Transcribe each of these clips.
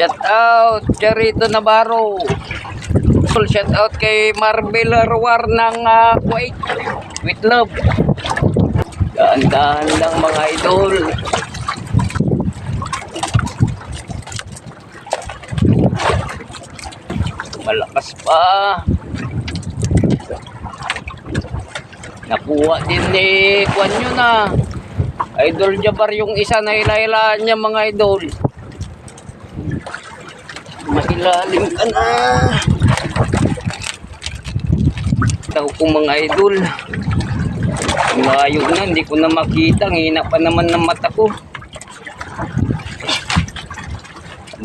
Shout out Charito Navarro. Shout out kay Marvel Arwar ng Kuwait. With love. Daan-daan lang mga idol. Malakas pa. Nakuha din ni Kwan yun Idol Jabar yung isa na ilailaan niya mga idol. Mailalim ka na. Tao ko mga idol. Malayo na, hindi ko na makita. Hina pa naman ng mata ko.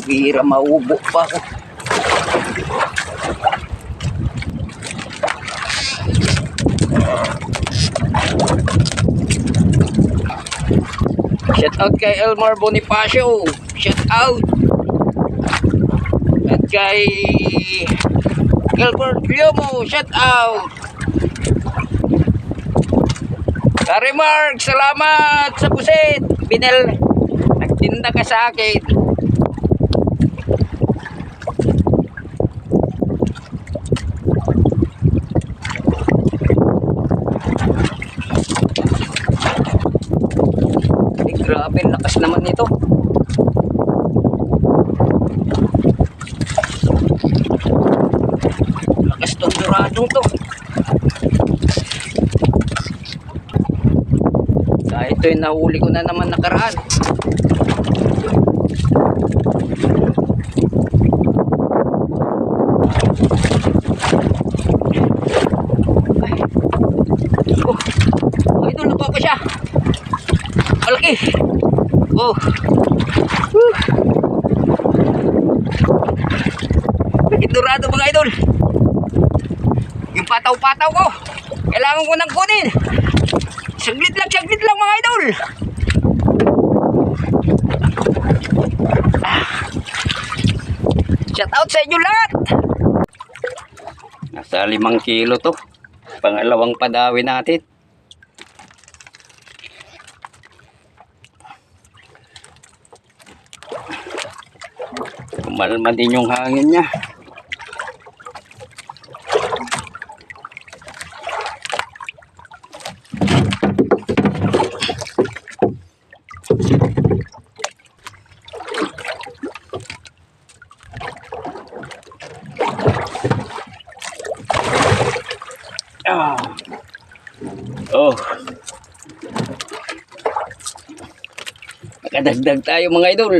Bira, maubo pa ako. Shout out kay Elmar Bonifacio. Shout out. At kay Gilbert Liomo. Shout out. Kari Mark, salamat sa pusit. Nagtinda ka sa akin. Grabe, lakas naman nito. Lakas tong duradong to. Ito yung nahuli ko na naman nakaraan. Idol, napa pa siya. Malaki. Oh. Idurado mga idol. Yung pataw-pataw ko. Kailangan ko nang kunin. Saglit lang mga idol. Shout out sa inyo lahat. Nasa 5 kilo to. Pangalawang padawi natin. Kumalma din yung hangin niya. Oh. Nakadagdag tayo mga idol.